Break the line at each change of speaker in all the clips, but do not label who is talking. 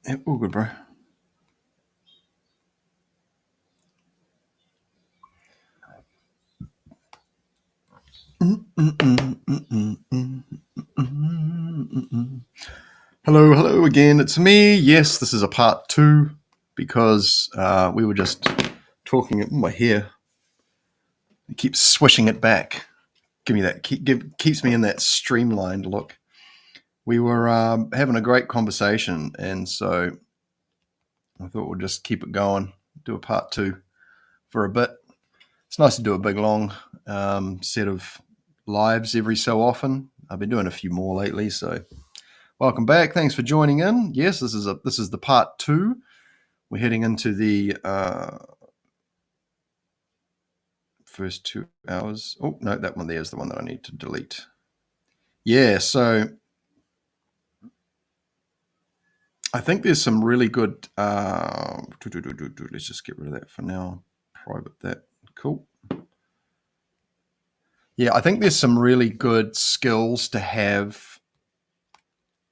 Yeah, all good, bro. Hello, hello again. It's me. Yes, this is a part two because we were just talking. My hair it keeps swishing it back. Give me that. Keeps me in that streamlined look. We were having a great conversation, and so I thought we'll just keep it going. Do a part two for a bit. It's nice to do a big long set of lives every so often. I've been doing a few more lately, so welcome back. Thanks for joining in. Yes, this is the part two. We're heading into the first 2 hours. Oh no, that one there is the one that I need to delete. Yeah, so I think there's some really good. Let's just get rid of that for now. Private that. Cool. Yeah, I think there's some really good skills to have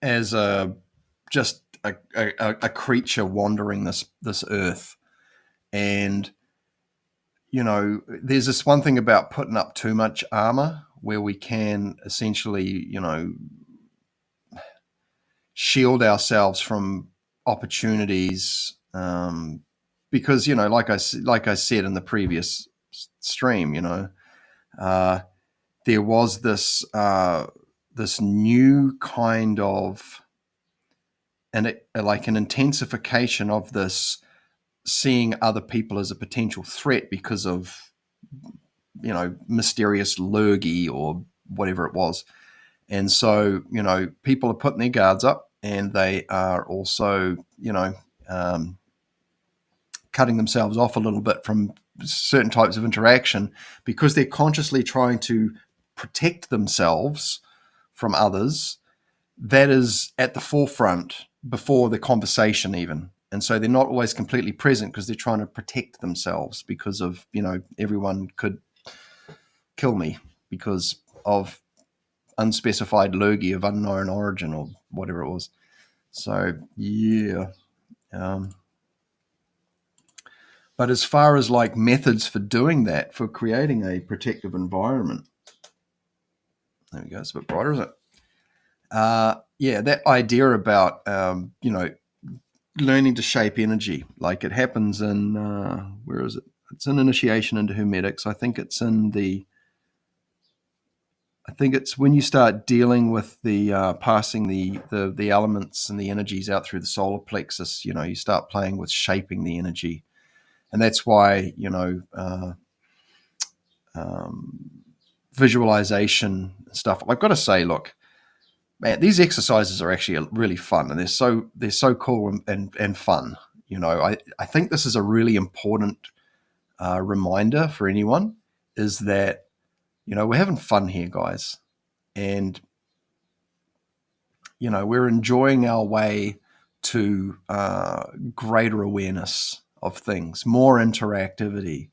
as just a creature wandering this earth. And there's this one thing about putting up too much armor where we can essentially shield ourselves from opportunities, because like I said in the previous stream, uh, there was this new kind of like an intensification of this seeing other people as a potential threat because of mysterious lurgy or whatever it was. And so people are putting their guards up, and they are also um, cutting themselves off a little bit from certain types of interaction because they're consciously trying to protect themselves from others. That is at the forefront before the conversation even. And so they're not always completely present because they're trying to protect themselves because of, everyone could kill me because of unspecified lurgy of unknown origin or whatever it was. So, yeah. Um, but as far as like methods for doing that, for creating a protective environment, there we go. It's a bit brighter, isn't it? Yeah, that idea about, learning to shape energy. Like it happens in where is it? It's in Initiation into Hermetics. I think it's when you start dealing with the passing the elements and the energies out through the solar plexus. You start playing with shaping the energy, and that's why visualization stuff. I've got to say, look, man, these exercises are actually really fun, and they're so cool and fun. I think this is a really important reminder for anyone is that we're having fun here, guys, and we're enjoying our way to greater awareness of things, more interactivity.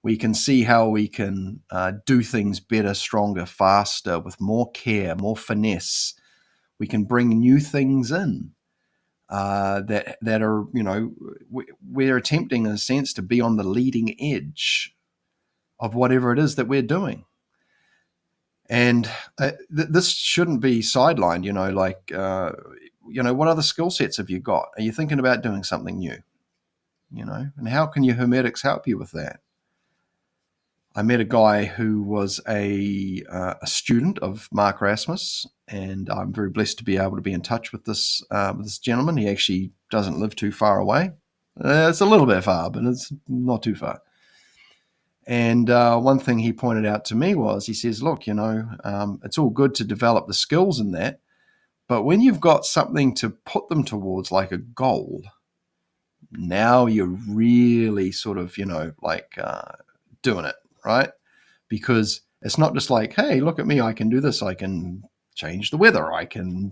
We can see how we can do things better, stronger, faster, with more care, more finesse. We can bring new things in that are, we're attempting in a sense to be on the leading edge of whatever it is that we're doing. And this shouldn't be sidelined, what other skill sets have you got? Are you thinking about doing something new? And how can your Hermetics help you with that? I met a guy who was a student of Mark Rasmus, and I'm very blessed to be able to be in touch with this gentleman. He actually doesn't live too far away. It's a little bit far, but it's not too far. And one thing he pointed out to me was, he says, look, it's all good to develop the skills in that, but when you've got something to put them towards, like a goal, now you're really sort of, doing it, right? Because it's not just like, hey, look at me, I can do this. I can change the weather. I can,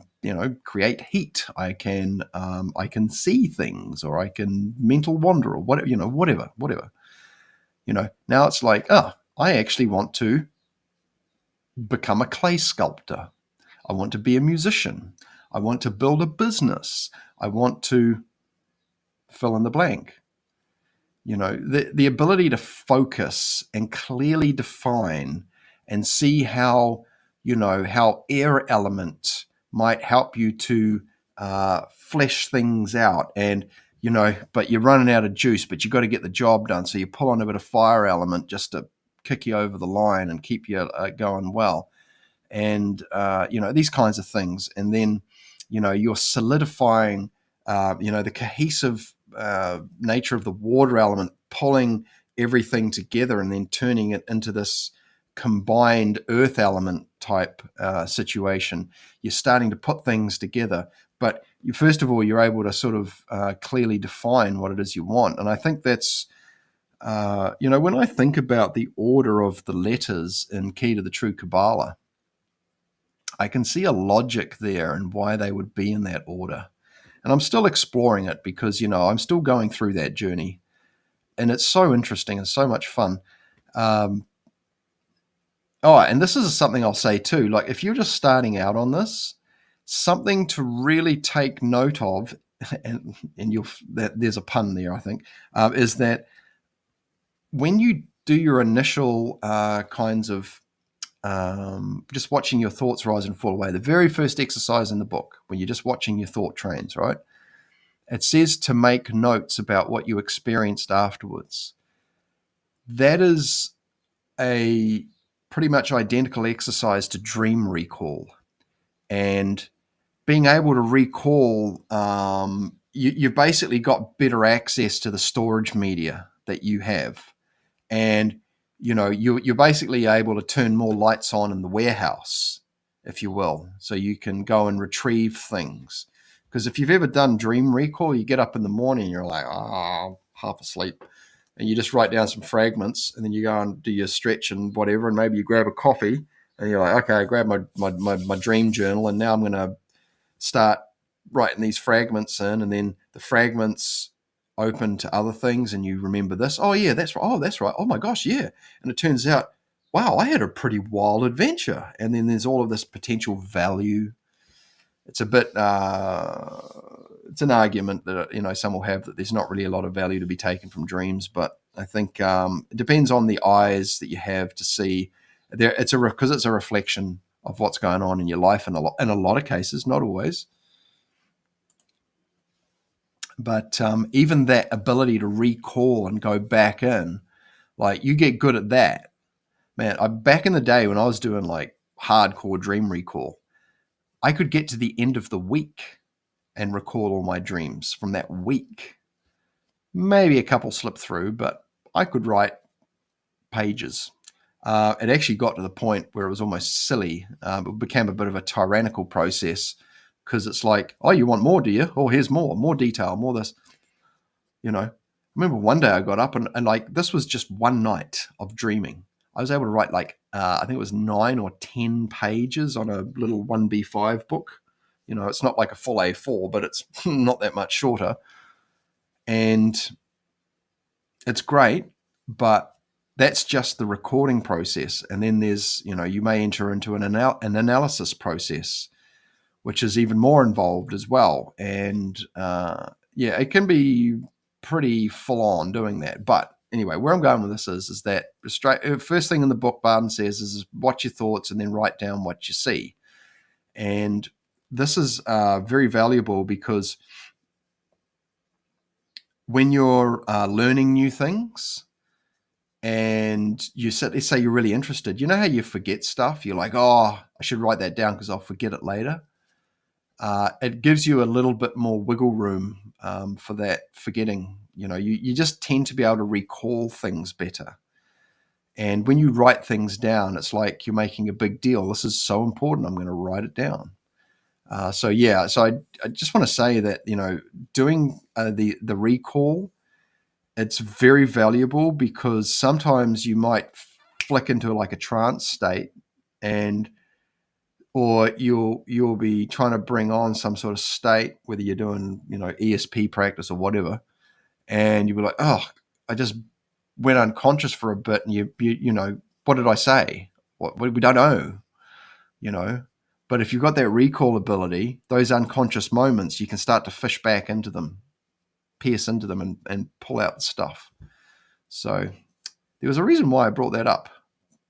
create heat. I can see things, or I can mental wander, or whatever. Now it's like, I actually want to become a clay sculptor. I want to be a musician. I want to build a business. I want to fill in the blank. The ability to focus and clearly define and see how, how air element might help you to flesh things out. And, but you're running out of juice, but you've got to get the job done. So you pull on a bit of fire element just to kick you over the line and keep you going well. And, these kinds of things. And then, you're solidifying, the cohesive nature of the water element, pulling everything together and then turning it into this combined earth element type situation. You're starting to put things together, but first of all, you're able to sort of clearly define what it is you want. And I think that's, when I think about the order of the letters in Key to the True Kabbalah, I can see a logic there and why they would be in that order. And I'm still exploring it because, I'm still going through that journey. And it's so interesting and so much fun. And this is something I'll say too. Like, if you're just starting out on this, something to really take note of, and there's a pun there, I think, is that when you do your initial kinds of just watching your thoughts rise and fall away, the very first exercise in the book, when you're just watching your thought trains, right? It says to make notes about what you experienced afterwards. That is a pretty much identical exercise to dream recall. And being able to recall, you've basically got better access to the storage media that you have. And you're basically able to turn more lights on in the warehouse, if you will, so you can go and retrieve things. Because if you've ever done dream recall, you get up in the morning and you're like, half asleep, and you just write down some fragments, and then you go and do your stretch and whatever, and maybe you grab a coffee, and you're like, okay, I grab my dream journal, and now I'm going to start writing these fragments in, and then the fragments open to other things, and you remember this. Oh yeah, that's right. Oh, that's right. Oh my gosh, yeah. And it turns out, wow, I had a pretty wild adventure. And then there's all of this potential value. It's a bit, it's an argument that some will have that there's not really a lot of value to be taken from dreams, but I think it depends on the eyes that you have to see. Because it's a reflection of what's going on in your life in a lot of cases, not always. But even that ability to recall and go back in, like, you get good at that. Man, back in the day when I was doing like hardcore dream recall, I could get to the end of the week and recall all my dreams from that week. Maybe a couple slipped through, but I could write pages. It actually got to the point where it was almost silly. It became a bit of a tyrannical process because it's like, oh, you want more, do you? Oh, here's more detail, more this. I remember one day I got up and like, this was just one night of dreaming. I was able to write like, I think it was 9 or 10 pages on a little 1B5 book. It's not like a full A4, but it's not that much shorter. And it's great, but that's just the recording process. And then there's, you may enter into an analysis process, which is even more involved as well. And it can be pretty full on doing that. But anyway, where I'm going with this is that first thing in the book Barden says is watch your thoughts and then write down what you see. And this is very valuable because when you're learning new things and let's say you're really interested, you know how you forget stuff? You're like, oh, I should write that down because I'll forget it later. It gives you a little bit more wiggle room for that forgetting. You just tend to be able to recall things better. And when you write things down, it's like you're making a big deal. This is so important. I'm going to write it down. So I just want to say that, doing the recall, it's very valuable because sometimes you might flick into like a trance state or you'll be trying to bring on some sort of state, whether you're doing, ESP practice or whatever. And you'll be like, oh, I just went unconscious for a bit. And you what did I say? What we don't know, But if you've got that recall ability, those unconscious moments, you can start to fish back into them, pierce into them, and pull out the stuff. So there was a reason why I brought that up,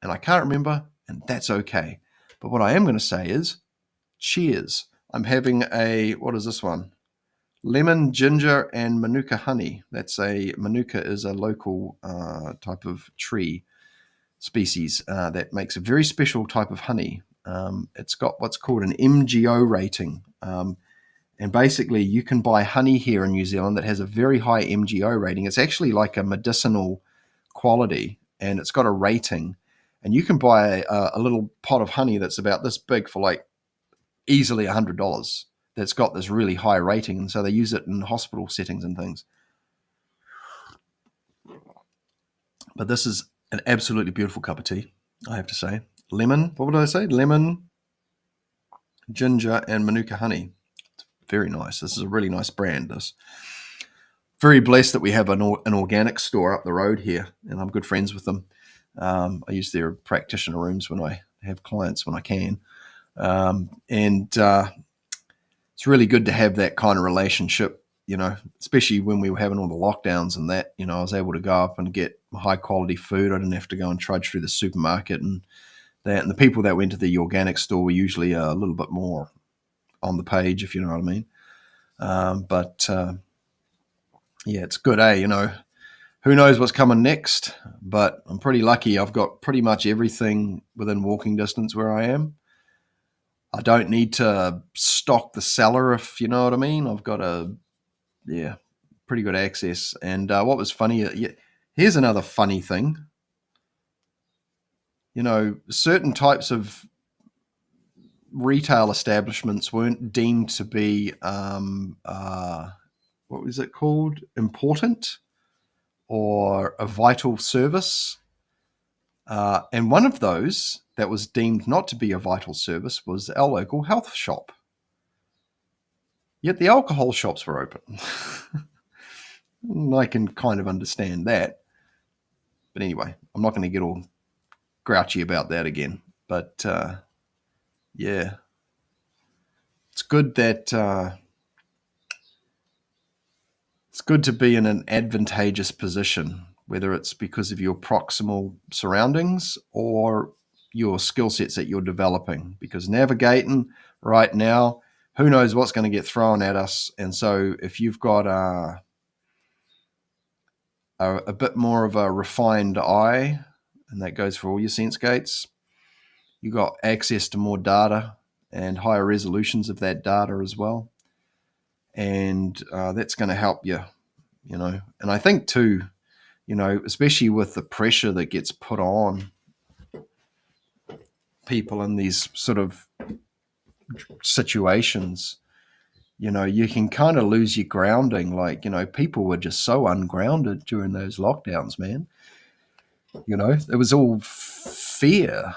and I can't remember, and that's okay. But what I am going to say is, cheers. I'm having what is this one? Lemon, ginger, and manuka honey. Manuka is a local type of tree species that makes a very special type of honey. It's got what's called an MGO rating. And basically, you can buy honey here in New Zealand that has a very high MGO rating. It's actually like a medicinal quality, and it's got a rating. And you can buy a little pot of honey that's about this big for like easily $100 that's got this really high rating. And so they use it in hospital settings and things. But this is an absolutely beautiful cup of tea, I have to say. Lemon, what would I say? Lemon, ginger, and manuka honey. It's very nice. This is a really nice brand, this. Very blessed that we have an organic store up the road here, and I'm good friends with them. I use their practitioner rooms when I have clients when I can. It's really good to have that kind of relationship, especially when we were having all the lockdowns and that, I was able to go up and get high quality food. I didn't have to go and trudge through the supermarket and that. And the people that went to the organic store were usually a little bit more on the page, if you know what I mean. Yeah, it's good, who knows what's coming next, but I'm pretty lucky. I've got pretty much everything within walking distance where I am. I don't need to stock the cellar, if you know what I mean. I've got pretty good access. And what was funny, here's another funny thing. Certain types of retail establishments weren't deemed to be, what was it called? Important or a vital service. And one of those that was deemed not to be a vital service was our local health shop. Yet the alcohol shops were open. I can kind of understand that. But anyway, I'm not going to get all grouchy about that again. But yeah, it's good that it's good to be in an advantageous position, whether it's because of your proximal surroundings or your skill sets that you're developing. Because navigating right now, who knows what's going to get thrown at us. And so if you've got a bit more of a refined eye, and that goes for all your sense gates, you've got access to more data and higher resolutions of that data as well. And that's going to help you, And I think too, especially with the pressure that gets put on people in these sort of situations, you can kind of lose your grounding. Like, people were just so ungrounded during those lockdowns, man. It was all fear.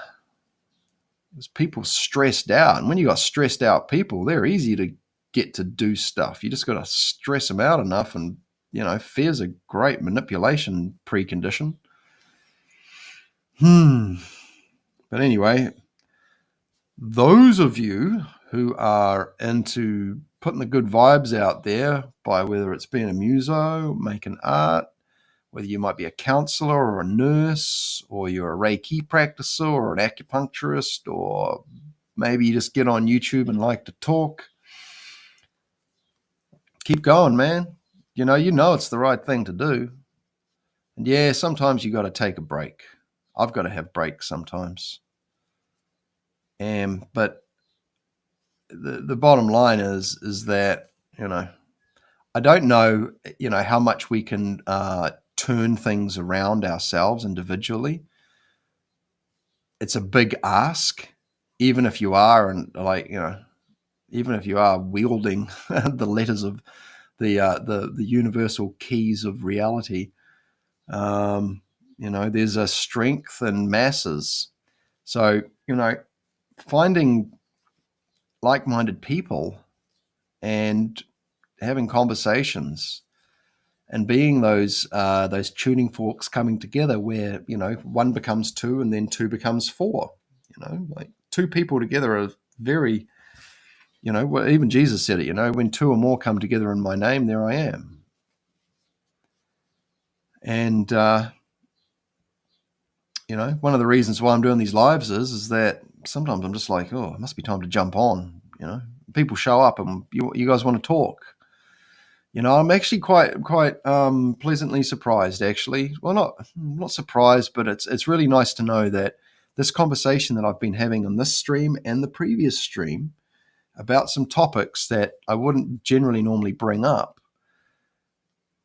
It was people stressed out. And when you got stressed out people, they're easy to get to do stuff. You just got to stress them out enough. And, fear's a great manipulation precondition. But anyway, those of you who are into putting the good vibes out there by whether it's being a muso, making art, whether you might be a counselor or a nurse, or you're a Reiki practicer or an acupuncturist, or maybe you just get on YouTube and like to talk. Keep going, man. You know it's the right thing to do. And yeah, sometimes you got to take a break. I've got to have breaks sometimes. But the bottom line is that, I don't know, how much we can turn things around ourselves individually. It's a big ask, even if you are, even if you are wielding the letters of the universal keys of reality. There's a strength in masses. So, finding like-minded people and having conversations and being those tuning forks coming together where, one becomes two and then two becomes four. Like two people together are very, even Jesus said it, when two or more come together in my name, there I am. And, one of the reasons why I'm doing these lives is that sometimes I'm just like, oh, it must be time to jump on, People show up and you guys want to talk. I'm actually quite pleasantly surprised, actually. Well, not surprised, but it's really nice to know that this conversation that I've been having on this stream and the previous stream about some topics that I wouldn't generally normally bring up,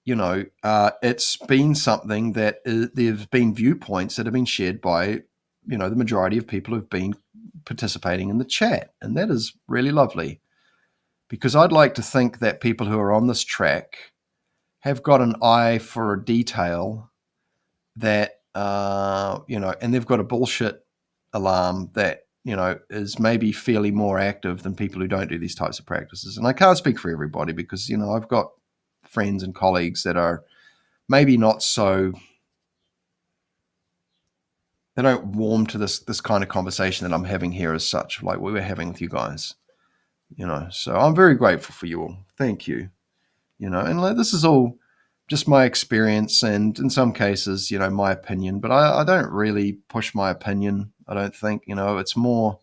it's been something that there've been viewpoints that have been shared by, the majority of people who've been participating in the chat. And that is really lovely, because I'd like to think that people who are on this track have got an eye for detail that, and they've got a bullshit alarm that, is maybe fairly more active than people who don't do these types of practices. And I can't speak for everybody because, I've got friends and colleagues that are maybe not so, they don't warm to this kind of conversation that I'm having here as such, like we were having with you guys, So I'm very grateful for you all. Thank you. And like, this is all just my experience and in some cases, my opinion, but I don't really push my opinion. I don't think, it's more,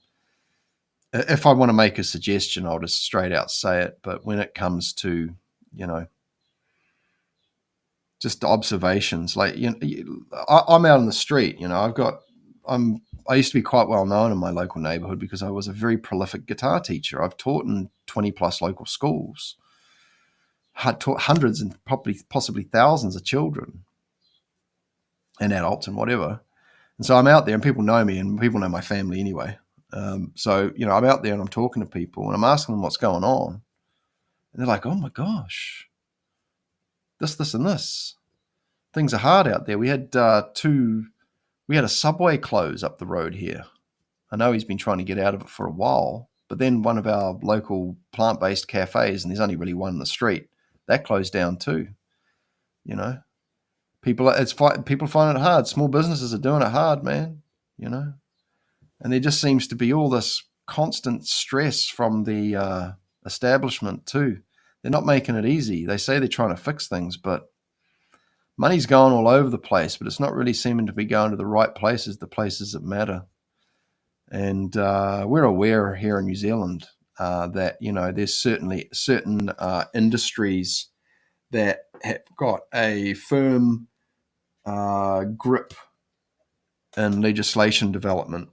if I want to make a suggestion, I'll just straight out say it. But when it comes to, just observations, like, I'm out on the street, I used to be quite well known in my local neighborhood because I was a very prolific guitar teacher. I've taught in 20 plus local schools. Had taught hundreds and possibly thousands of children and adults and whatever. And so I'm out there and people know me and people know my family anyway. So, I'm out there and I'm talking to people and I'm asking them what's going on. And they're like, oh my gosh, this and this. Things are hard out there. We had a Subway close up the road here. I know he's been trying to get out of it for a while, but then one of our local plant-based cafes, and there's only really one in the street, that closed down too. People find it hard. Small businesses are doing it hard, man. And there just seems to be all this constant stress from the establishment too. They're not making it easy. They say they're trying to fix things, but money's going all over the place, but it's not really seeming to be going to the right places, the places that matter. And we're aware here in New Zealand that, there's certainly certain industries that have got a firm grip in legislation development,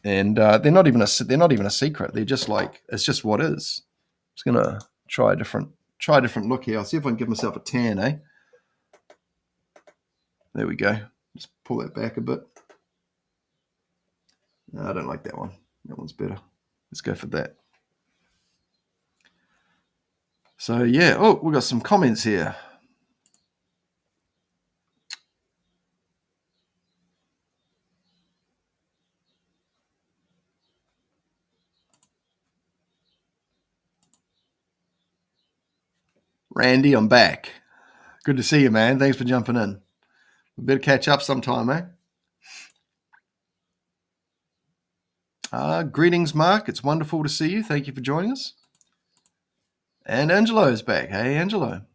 and they're not even a secret. They're just like, it's just what is. I'm just gonna try a different look here. I'll see if I can give myself a tan, eh? There we go. Just pull that back a bit. No, I don't like that one. That one's better. Let's go for that. So yeah, we've got some comments here. Randy, I'm back. Good to see you, man. Thanks for jumping in. We better catch up sometime, eh? Greetings, Mark. It's wonderful to see you. Thank you for joining us. And Angelo's back. Hey, Angelo.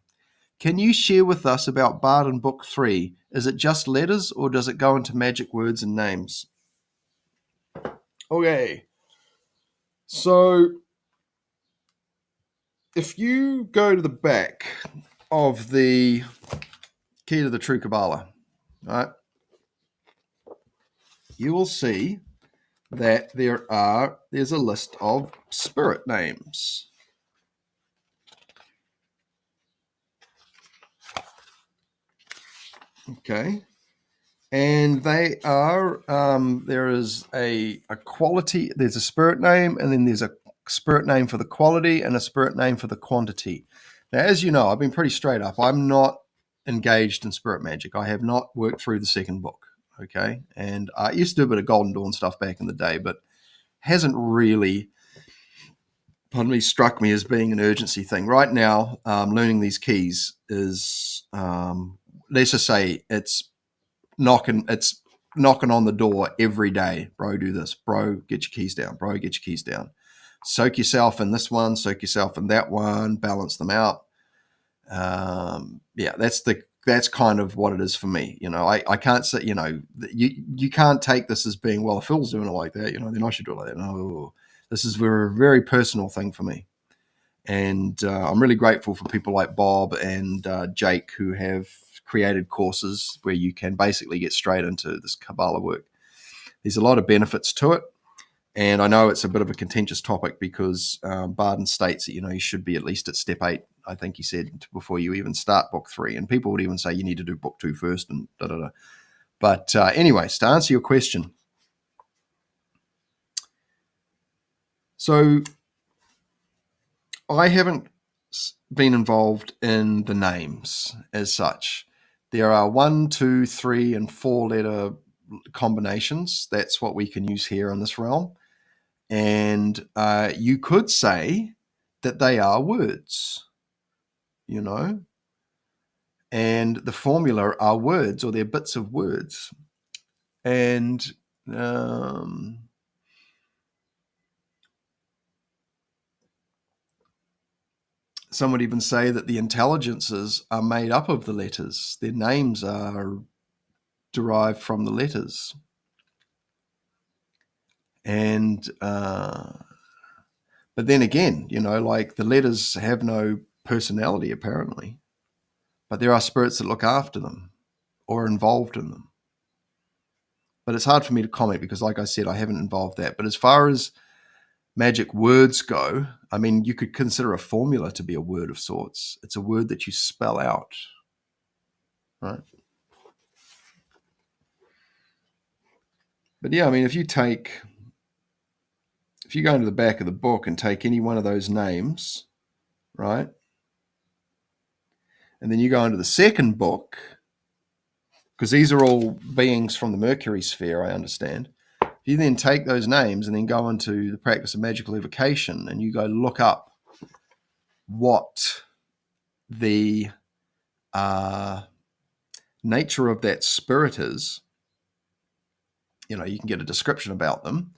Can you share with us about Barden Book 3? Is it just letters or does it go into magic words and names? Okay. So if you go to the back of the Key to the True Kabbalah, right, you will see that there's a list of spirit names. Okay. And they are, there is a quality, there's a spirit name, and then there's a spirit name for the quality and a spirit name for the quantity. Now, as you know, I've been pretty straight up. I'm not engaged in spirit magic. I have not worked through the second book, okay? And I used to do a bit of Golden Dawn stuff back in the day, but hasn't really, struck me as being an urgency thing. Right now, learning these keys is, let's just say it's knocking on the door every day. Bro, do this. Bro, get your keys down. Bro, get your keys down. soak yourself in this one, soak yourself in that one, balance them out. That's kind of what it is for me. I can't say, you can't take this as being, well, if Phil's doing it like that, then I should do it like that. No, this is a very, very personal thing for me. And I'm really grateful for people like Bob and Jake, who have created courses where you can basically get straight into this Kabbalah work. There's a lot of benefits to it. And I know it's a bit of a contentious topic because Barden states that, you should be at least at step 8, I think he said, before you even start book 3. And people would even say you need to do book 2 first and da-da-da. But anyways, to answer your question. So I haven't been involved in the names as such. There are 1, 2, 3, and 4 letter combinations. That's what we can use here in this realm. And you could say that they are words, and the formula are words, or they're bits of words. And some would even say that the intelligences are made up of the letters. Their names are derived from the letters. And but then again, like the letters have no personality apparently, but there are spirits that look after them or are involved in them. But it's hard for me to comment because, like I said, I haven't involved that. But as far as magic words go, I mean, you could consider a formula to be a word of sorts. It's a word that you spell out, right? But yeah, I mean, if you go into the back of the book and take any one of those names, right? And then you go into the second book, because these are all beings from the Mercury sphere, I understand. If you then take those names and then go into the practice of magical evocation and you go look up what the nature of that spirit is, you can get a description about them.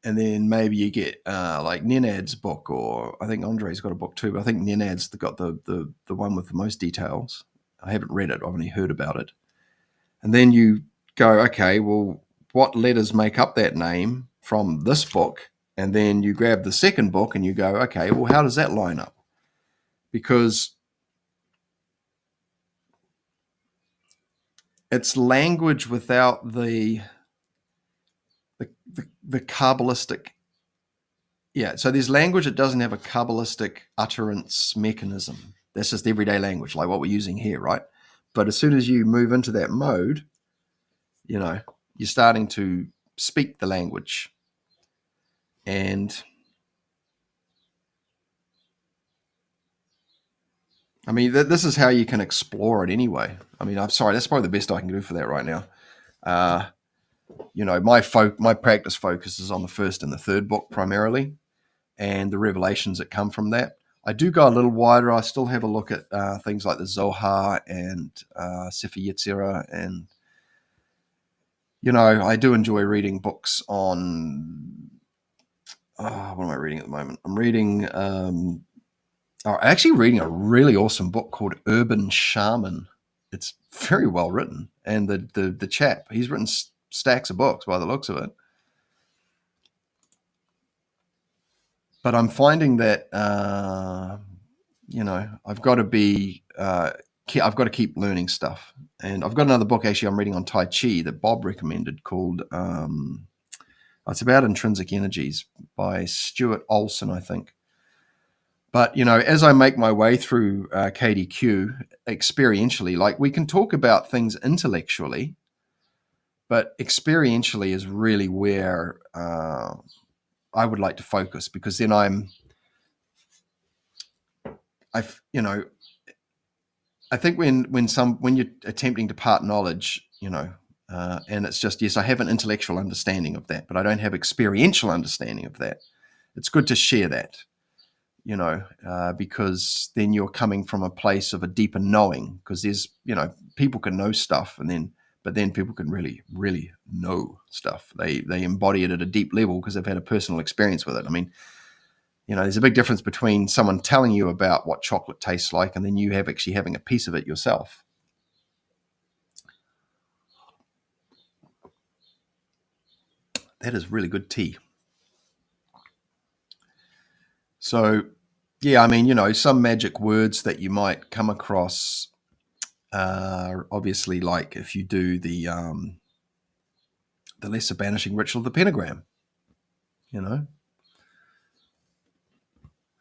And then maybe you get like Nenad's book, or I think Andre's got a book too, but I think Nenad's got the one with the most details. I haven't read it. I've only heard about it. And then you go, okay, well, what letters make up that name from this book? And then you grab the second book and you go, okay, well, how does that line up? Because it's language without the Kabbalistic. Yeah, so there's language that doesn't have a Kabbalistic utterance mechanism. That's just everyday language, like what we're using here, right? But as soon as you move into that mode, you're starting to speak the language. And I mean, this is how you can explore it anyway. I mean, I'm sorry, that's probably the best I can do for that right now. My practice focuses on the first and the third book primarily, and the revelations that come from that. I do go a little wider. I still have a look at things like the Zohar and Sefer Yetzirah, and I do enjoy reading books on. What am I reading at the moment? I'm reading. Actually reading a really awesome book called Urban Shaman. It's very well written, and the chap, he's written stacks of books by the looks of it. But I'm finding that I've got to be I've got to keep learning stuff. And I've got another book actually I'm reading on Tai Chi that Bob recommended called it's about intrinsic energies by Stuart Olson, I think. But, as I make my way through KDQ experientially, like we can talk about things intellectually, but experientially is really where I would like to focus, because then I think when you're attempting to part knowledge, and it's just, yes, I have an intellectual understanding of that, but I don't have experiential understanding of that. It's good to share that. Because then you're coming from a place of a deeper knowing, because there's, people can know stuff and then but then people can really, really know stuff. They embody it at a deep level because they've had a personal experience with it. I mean, there's a big difference between someone telling you about what chocolate tastes like and then you actually having a piece of it yourself. That is really good tea. So, yeah, I mean, some magic words that you might come across are obviously like if you do the lesser banishing ritual of the pentagram,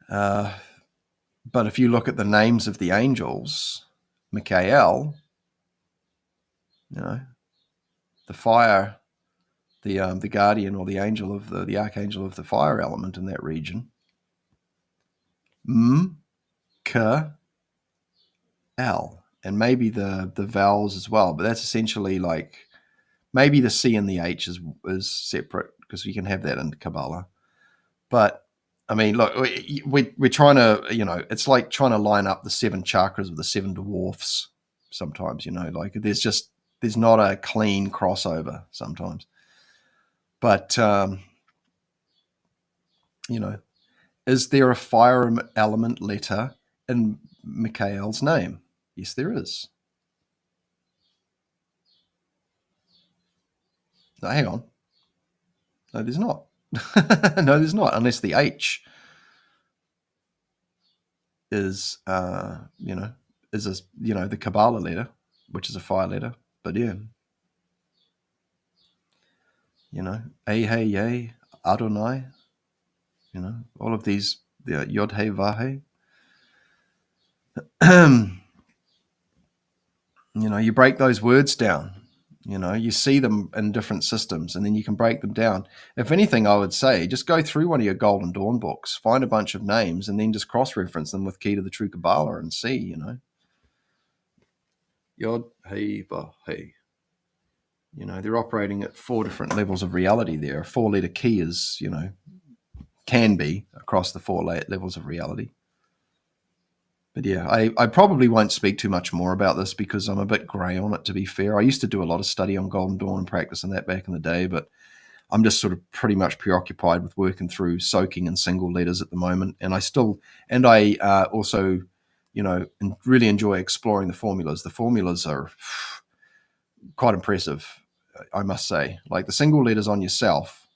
But if you look at the names of the angels, Michael, the fire, the guardian or the angel of the archangel of the fire element in that region, K, L, and maybe the vowels as well. But that's essentially like maybe the C and the H is separate because we can have that in Kabbalah. But I mean, look, we're trying to, it's like trying to line up the 7 chakras of the 7 dwarfs sometimes, like there's not a clean crossover sometimes. But, is there a fire element letter in Michael's name? Yes, there is. No, hang on. No, there's not. No, there's not, unless the H is, the Kabbalah letter, which is a fire letter. But yeah, Hey, Yay, Adonai, all of these, Yod Hey Vahe. You break those words down. You see them in different systems and then you can break them down. If anything, I would say just go through one of your Golden Dawn books, find a bunch of names and then just cross-reference them with Key to the True Kabbalah and see, Yod, Hey, Vahe. They're operating at 4 different levels of reality there. A 4-letter key is, can be across the 4 levels of reality. But yeah, I probably won't speak too much more about this because I'm a bit grey on it, to be fair. I used to do a lot of study on Golden Dawn and practice and that back in the day, but I'm just sort of pretty much preoccupied with working through soaking in single letters at the moment. And I also, really enjoy exploring the formulas. The formulas are quite impressive, I must say. Like the single letters on yourself,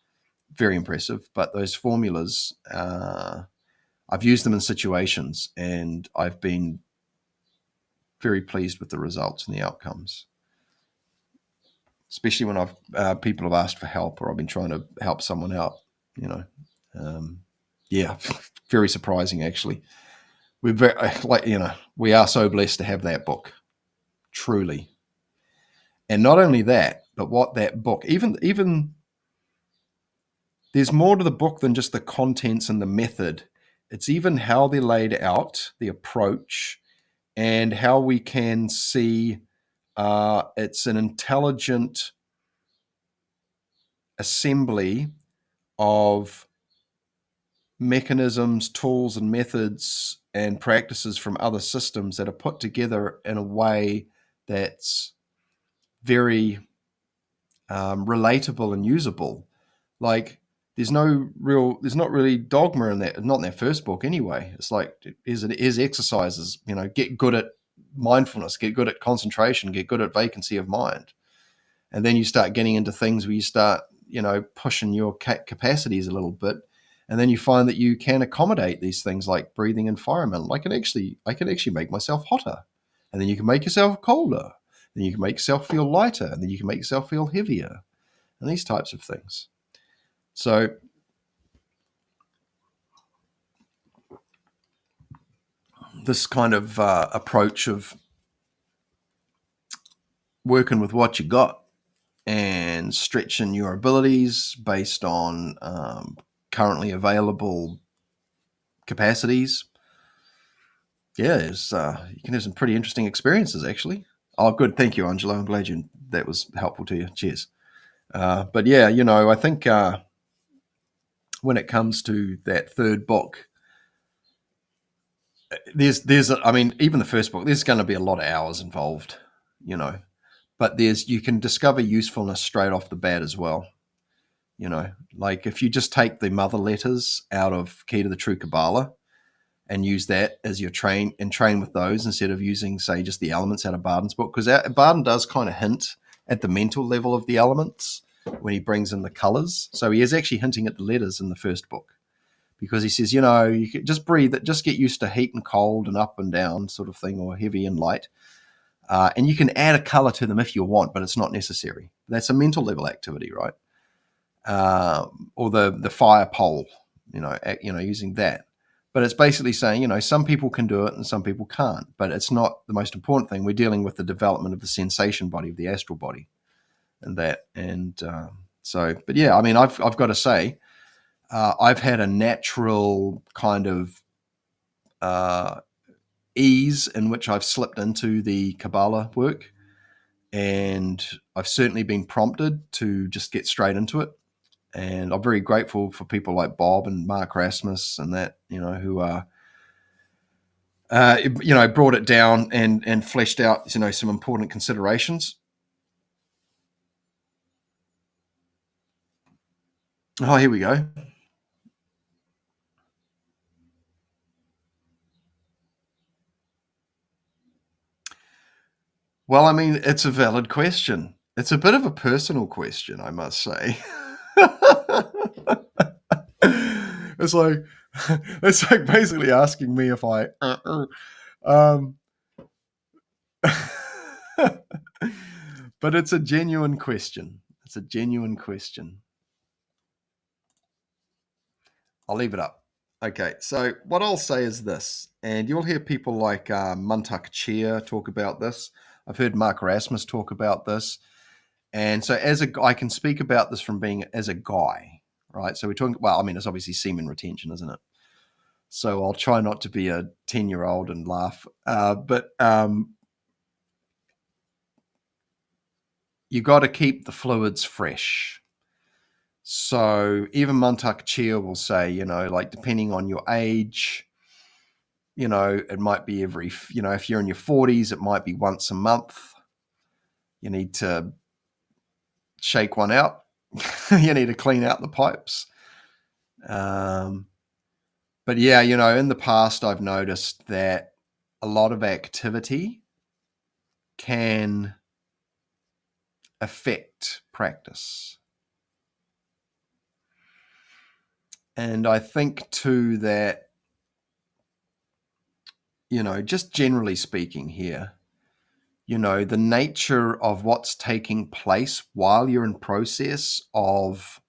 very impressive, but those formulas, I've used them in situations and I've been very pleased with the results and the outcomes, especially when people have asked for help or I've been trying to help someone out, yeah, very surprising actually. We are so blessed to have that book, truly. And not only that, but what that book, even there's more to the book than just the contents and the method. It's even how they're laid out, the approach, and how we can see it's an intelligent assembly of mechanisms, tools, and methods and practices from other systems that are put together in a way that's very relatable and usable. Like there's not really dogma in that, not in that first book anyway. It's like here's exercises, get good at mindfulness, get good at concentration, get good at vacancy of mind. And then you start getting into things where you start, pushing your capacities a little bit. And then you find that you can accommodate these things like breathing environment. I can actually make myself hotter. And then you can make yourself colder. Then you can make yourself feel lighter. And then you can make yourself feel heavier. And these types of things. So this kind of approach of working with what you got and stretching your abilities based on currently available capacities. Yeah, you can have some pretty interesting experiences, actually. Oh, good. Thank you, Angelo. I'm glad that was helpful to you. Cheers. But yeah, I think when it comes to that third book, even the first book, there's going to be a lot of hours involved, But you can discover usefulness straight off the bat as well. Like if you just take the mother letters out of Key to the True Kabbalah and use that as your train with those instead of using, say, just the elements out of Barden's book, because Barden does kind of hint at the mental level of the elements when he brings in the colors. So he is actually hinting at the letters in the first book, because he says, you can just breathe it, just get used to heat and cold and up and down sort of thing, or heavy and light. And you can add a color to them if you want, but it's not necessary. That's a mental level activity, right? Or the fire pole, using that. But it's basically saying, some people can do it and some people can't. But it's not the most important thing. We're dealing with the development of the sensation body, of the astral body, and that. And but yeah, I mean, I've got to say, I've had a natural kind of ease in which I've slipped into the Kabbalah work, and I've certainly been prompted to just get straight into it. And I'm very grateful for people like Bob and Mark Rasmus and that, who are, brought it down and fleshed out, some important considerations. Oh, here we go. Well, I mean, it's a valid question. It's a bit of a personal question, I must say. It's like basically asking me if I but it's a genuine question. It's a genuine question. I'll leave it up. Okay, so what I'll say is this, and you'll hear people like Muntak Chia talk about this. I've heard Mark Rasmus talk about this. And so I can speak about this from being as a guy, right? So we're talking, well, I mean, it's obviously semen retention, isn't it? So I'll try not to be a 10-year-old and laugh. But you got to keep the fluids fresh. So even Muntak Chia will say, like depending on your age, it might be every, if you're in your 40s, it might be once a month. You need to shake one out. You need to clean out the pipes. But yeah, in the past, I've noticed that a lot of activity can affect practice. And I think too that, just generally speaking here, the nature of what's taking place while you're in process of,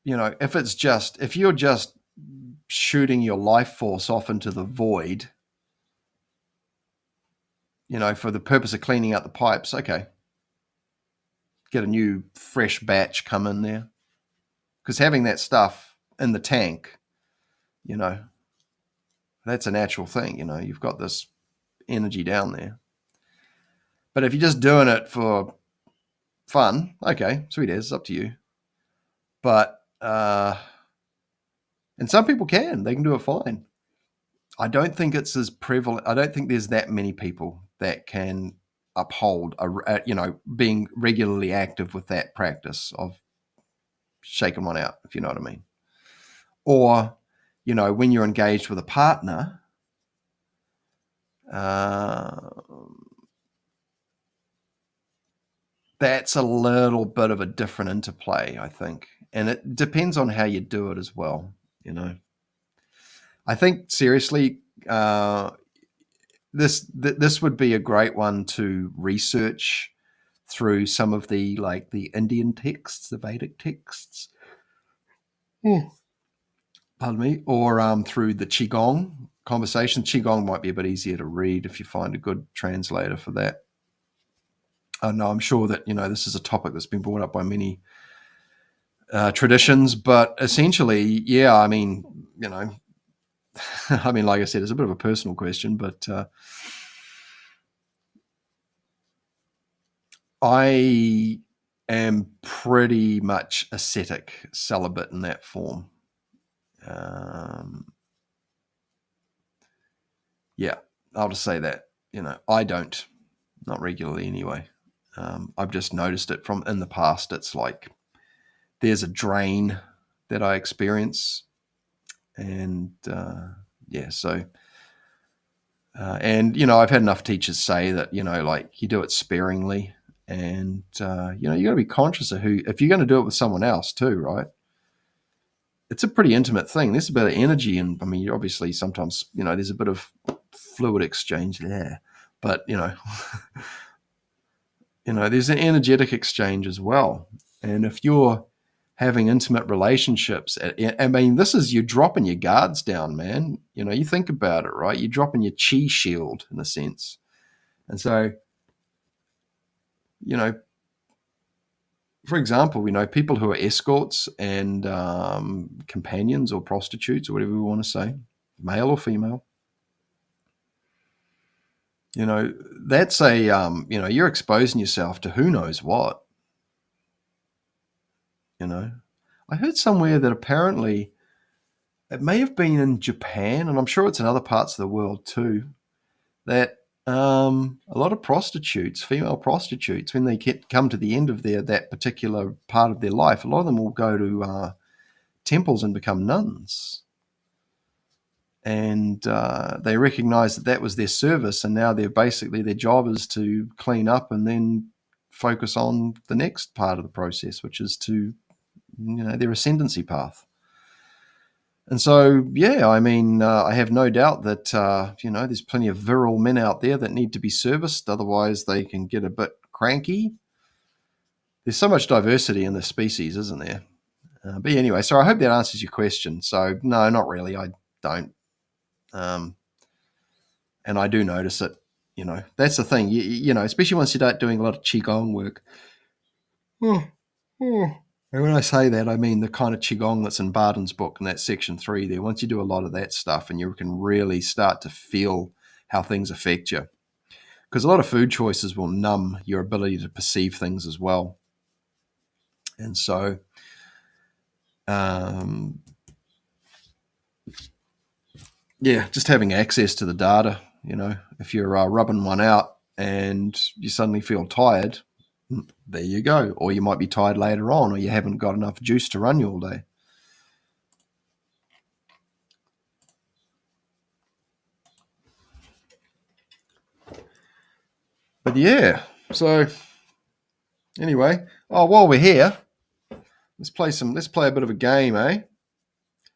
if you're just shooting your life force off into the void, for the purpose of cleaning out the pipes, okay, get a new fresh batch come in there. Because having that stuff in the tank, that's a natural thing, you've got this energy down there. But if you're just doing it for fun, okay, sweet as, it's up to you. But, and some people they can do it fine. I don't think it's as prevalent. I don't think there's that many people that can uphold, being regularly active with that practice of shaking one out, if you know what I mean. Or, when you're engaged with a partner, that's a little bit of a different interplay, I think. And it depends on how you do it as well, I think, seriously, this would be a great one to research through some of the Indian texts, the Vedic texts. Pardon me, or through the Qigong conversation. Qigong might be a bit easier to read if you find a good translator for that. No, I'm sure that this is a topic that's been brought up by many traditions, but essentially, yeah, I mean, I mean, like I said, it's a bit of a personal question, but I am pretty much ascetic, celibate in that form. Yeah, I'll just say that, I don't, not regularly anyway. I've just noticed it from in the past. It's like there's a drain that I experience. And yeah, so, and, I've had enough teachers say that, like you do it sparingly. And, you got to be conscious of if you're going to do it with someone else too, right? It's a pretty intimate thing. There's a bit of energy. And I mean, obviously sometimes, there's a bit of fluid exchange there, but, there's an energetic exchange as well. And if you're having intimate relationships, I mean, this is you dropping your guards down, man. You think about it, right? You're dropping your chi shield in a sense. And so, for example, we know people who are escorts and companions or prostitutes or whatever we want to say, male or female. That's you're exposing yourself to who knows what. I heard somewhere that apparently it may have been in Japan, and I'm sure it's in other parts of the world too, that a lot of prostitutes, female prostitutes, when they come to the end of that particular part of their life, a lot of them will go to temples and become nuns. And they recognize that was their service, and now their job is to clean up and then focus on the next part of the process, which is to, their ascendancy path. And so, yeah, I mean, I have no doubt that, there's plenty of virile men out there that need to be serviced. Otherwise, they can get a bit cranky. There's so much diversity in the species, isn't there? But anyway, so I hope that answers your question. So, no, not really. I don't. And I do notice it. That's the thing. Especially once you start doing a lot of Qigong work. And when I say that, I mean the kind of Qigong that's in Barden's book in that section 3 there. Once you do a lot of that stuff and you can really start to feel how things affect you. Because a lot of food choices will numb your ability to perceive things as well. And so, yeah, just having access to the data, if you're rubbing one out and you suddenly feel tired, there you go. Or you might be tired later on, or you haven't got enough juice to run you all day. But yeah, so anyway, while we're here, let's play a bit of a game, eh?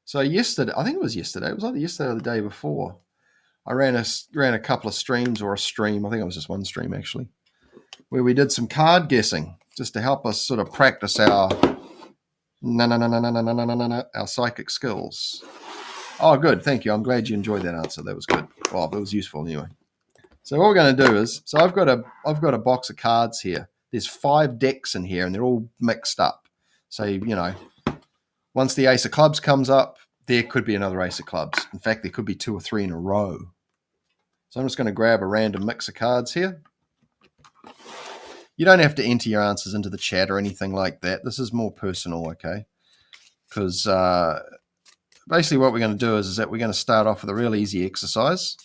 So yesterday, I think it was yesterday. It was either yesterday or the day before. I ran a couple of streams, or a stream. I think it was just one stream actually, where we did some card guessing just to help us sort of practice our our psychic skills. Oh, good. Thank you. I'm glad you enjoyed that answer. That was good. Well, it was useful anyway. So what we're going to do is, I've got a box of cards here. There's 5 decks in here, and they're all mixed up. So, once the ace of clubs comes up, there could be another ace of clubs. In fact, there could be 2 or 3 in a row. So I'm just going to grab a random mix of cards here. You don't have to enter your answers into the chat or anything like that. This is more personal, okay? Because basically what we're going to do is that we're going to start off with a real easy exercise.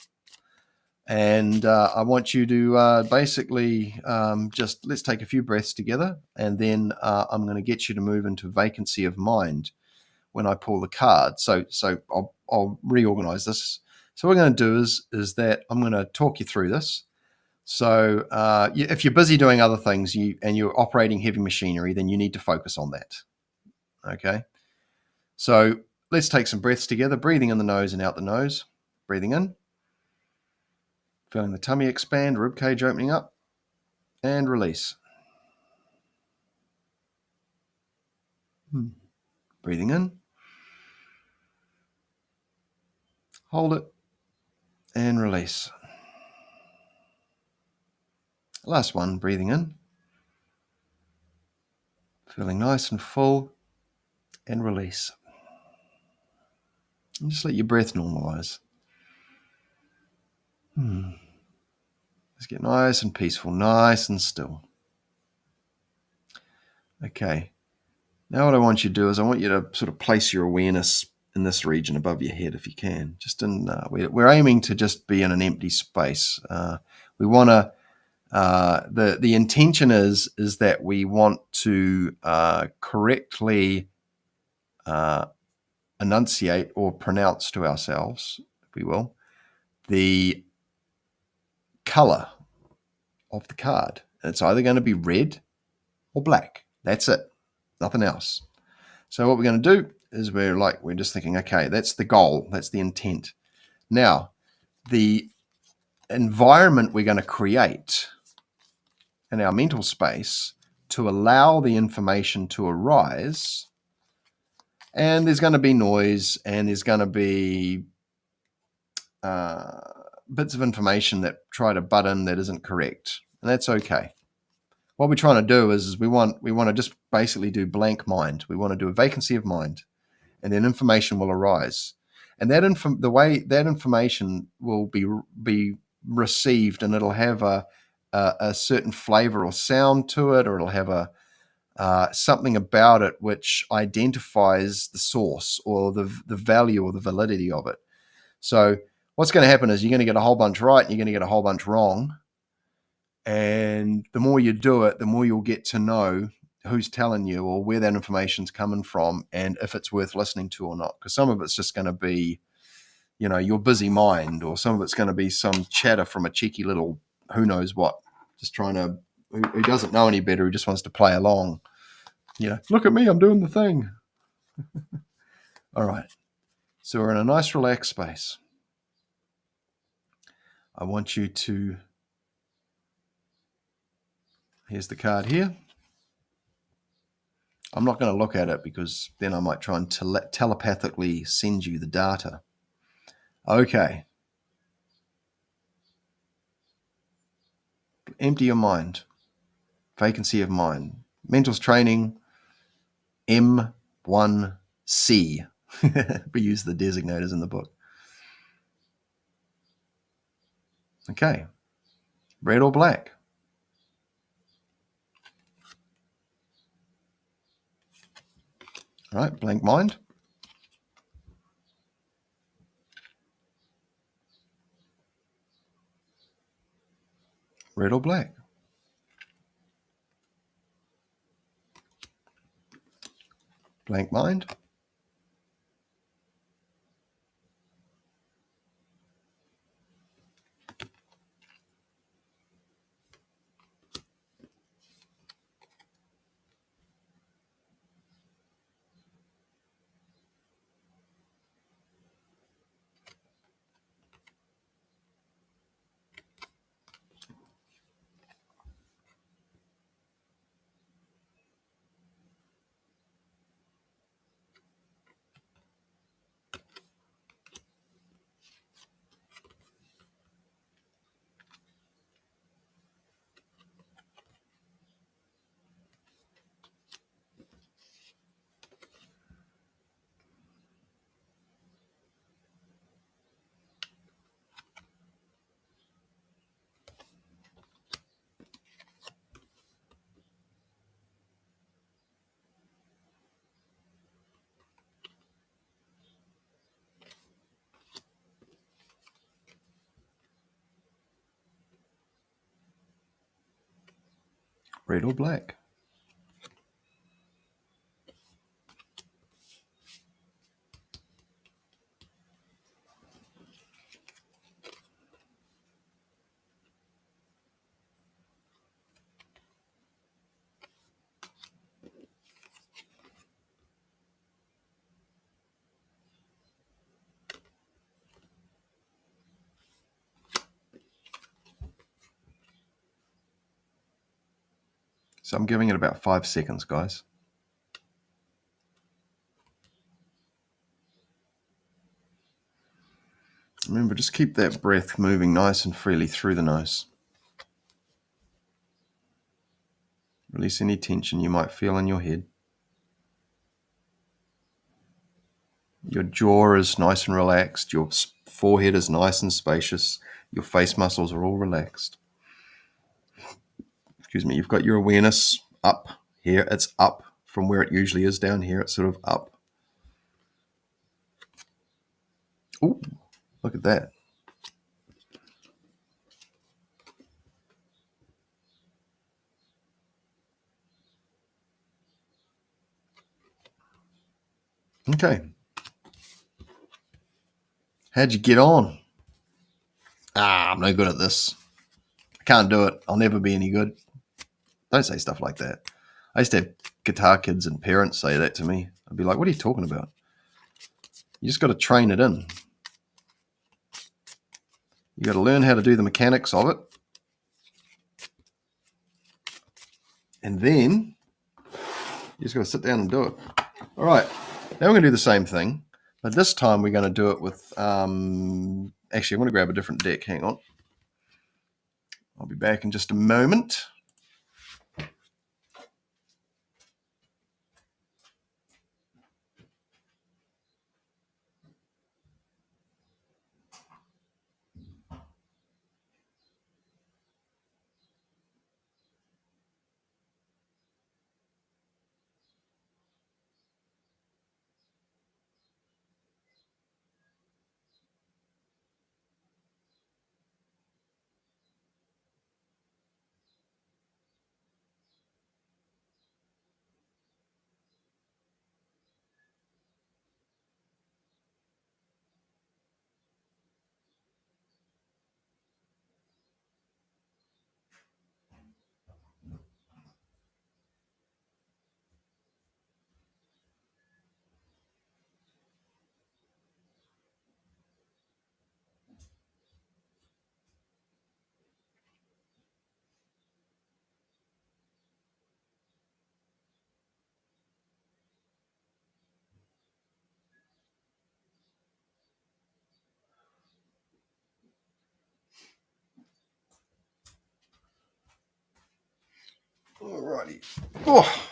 And I want you to basically just let's take a few breaths together, and then I'm going to get you to move into vacancy of mind when I pull the card. So I'll reorganize this. So what we're going to do is that I'm going to talk you through this. So if you're busy doing other things and you're operating heavy machinery, then you need to focus on that. Okay. So let's take some breaths together, breathing in the nose and out the nose. Breathing in. Feeling the tummy expand, rib cage opening up, and release. Breathing in. Hold it, and release. Last one, breathing in. Feeling nice and full, and release. And just let your breath normalize. Let's get nice and peaceful, nice and still. Okay. Now what I want you to do is I want you to sort of place your awareness in this region above your head if you can. Just in we're aiming to just be in an empty space. We want to. The intention is that we want to correctly enunciate or pronounce to ourselves, if we will, the color of the card. It's either going to be red or black. That's it. Nothing else. So what we're going to do is we're just thinking, okay, that's the goal. That's the intent. Now, the environment we're going to create in our mental space to allow the information to arise, and there's going to be noise, and there's going to be bits of information that try to butt in that isn't correct, and that's okay. What we're trying to do is we want to just basically do blank mind. We want to do a vacancy of mind, and then information will arise, and the way that information will be received, and it'll have a certain flavor or sound to it, or it'll have something about it which identifies the source or the value or the validity of it. So what's going to happen is you're going to get a whole bunch right and you're going to get a whole bunch wrong. And the more you do it, the more you'll get to know who's telling you or where that information's coming from and if it's worth listening to or not. Because some of it's just going to be, your busy mind, or some of it's going to be some chatter from a cheeky little who knows what, just trying to, who doesn't know any better, who just wants to play along. Look at me, I'm doing the thing. All right. So we're in a nice relaxed space. I want you to, here's the card here. I'm not going to look at it because then I might try and telepathically send you the data. Okay. Empty your mind. Vacancy of mind. Mentals training M1C. We use the designators in the book. Okay. Red or black? All right, blank mind. Red or black? Blank mind. Red or black? So I'm giving it about 5 seconds, guys. Remember, just keep that breath moving nice and freely through the nose. Release any tension you might feel in your head. Your jaw is nice and relaxed. Your forehead is nice and spacious. Your face muscles are all relaxed. Excuse me. You've got your awareness up here. It's up from where it usually is down here. It's sort of up. Ooh, look at that. Okay. How'd you get on? I'm no good at this. I can't do it. I'll never be any good. Don't say stuff like that. I used to have guitar kids and parents say that to me. I'd be like, what are you talking about? You just got to train it in. You got to learn how to do the mechanics of it. And then you just got to sit down and do it. All right. Now we're going to do the same thing. But this time we're going to do it with... actually, I'm going to grab a different deck. Hang on. I'll be back in just a moment. Alrighty. Oh,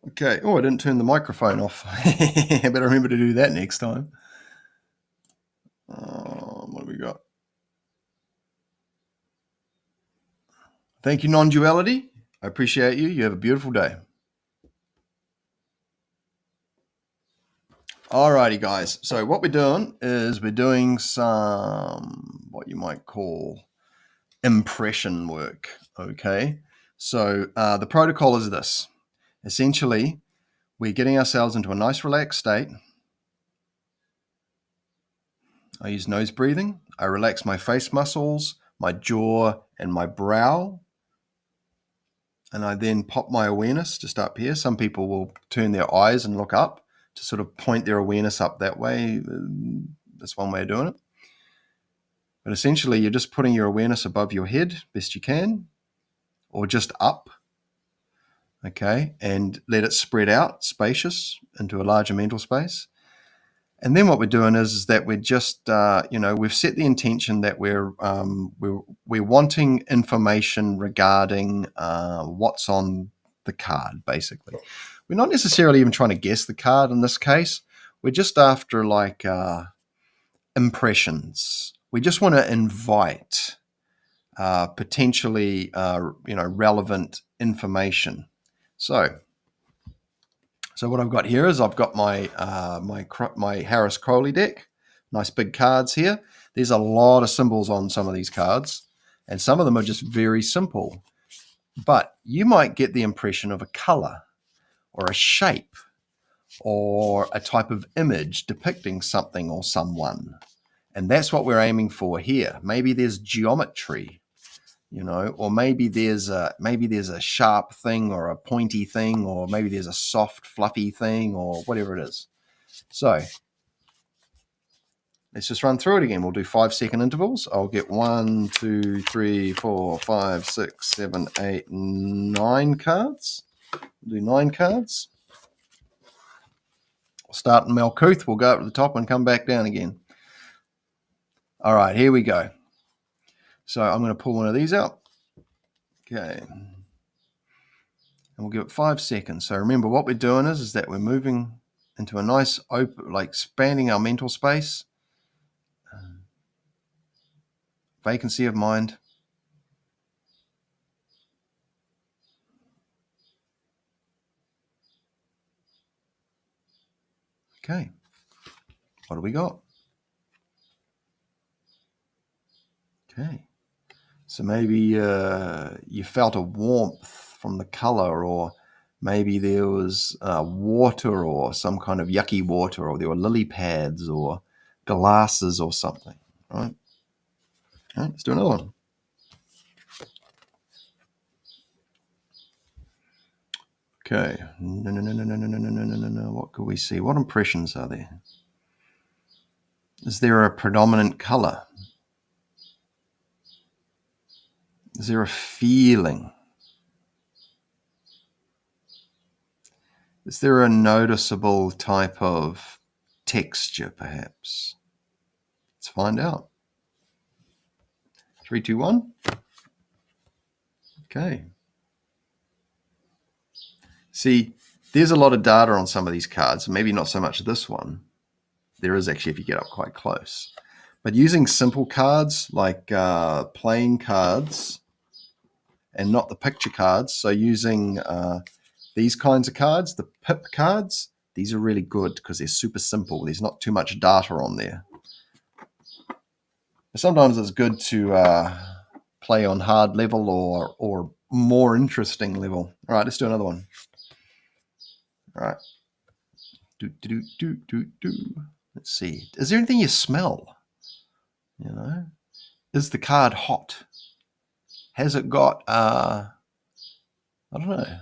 okay. Oh, I didn't turn the microphone off. I better remember to do that next time. What do we got? Thank you, non-duality. I appreciate you. You have a beautiful day. Alrighty, guys. So what we're doing is we're doing some, what you might call impression work. Okay. So the protocol is this. Essentially, we're getting ourselves into a nice relaxed state. I use nose breathing. I relax my face muscles, my jaw, and my brow. And I then pop my awareness just up here. Some people will turn their eyes and look up to sort of point their awareness up that way. That's one way of doing it. But essentially, you're just putting your awareness above your head best you can, or just up. Okay. And let it spread out, spacious, into a larger mental space. And then what we're doing is that we're just, we've set the intention that we're wanting information regarding what's on the card, basically. We're not necessarily even trying to guess the card in this case. We're just after like impressions. We just want to invite potentially, relevant information. So what I've got here is I've got my my Harris Crowley deck. Nice big cards here. There's a lot of symbols on some of these cards, and some of them are just very simple. But you might get the impression of a color or a shape or a type of image depicting something or someone. And that's what we're aiming for here. Maybe there's geometry, or maybe there's a sharp thing or a pointy thing, or maybe there's a soft fluffy thing, or whatever it is. So let's just run through it again. We'll do 5-second intervals. I'll get 1, 2, 3, 4, 5, 6, 7, 8, 9 cards. We'll do 9 cards. We'll start in Malkuth. We'll go up to the top and come back down again. All right, here we go. So I'm going to pull one of these out. Okay. And we'll give it 5 seconds. So remember, what we're doing is that we're moving into a nice open, like expanding our mental space, vacancy of mind. Okay. What do we got? Okay. So maybe you felt a warmth from the color, or maybe there was water or some kind of yucky water, or there were lily pads or glasses or something, right? All right, let's do another one. Okay. No. What could we see? What impressions are there? Is there a predominant color? Is there a feeling? Is there a noticeable type of texture, perhaps? Let's find out. 3, 2, 1. Okay. See, there's a lot of data on some of these cards, maybe not so much this one. There is actually if you get up quite close. But using simple cards like playing cards and not the picture cards, so using these kinds of cards, the pip cards, these are really good because they're super simple. There's not too much data on there. Sometimes it's good to play on hard level or more interesting level. All right, let's do another one. All right. Let's see. Is there anything you smell? You know, is the card hot? Has it got I don't know.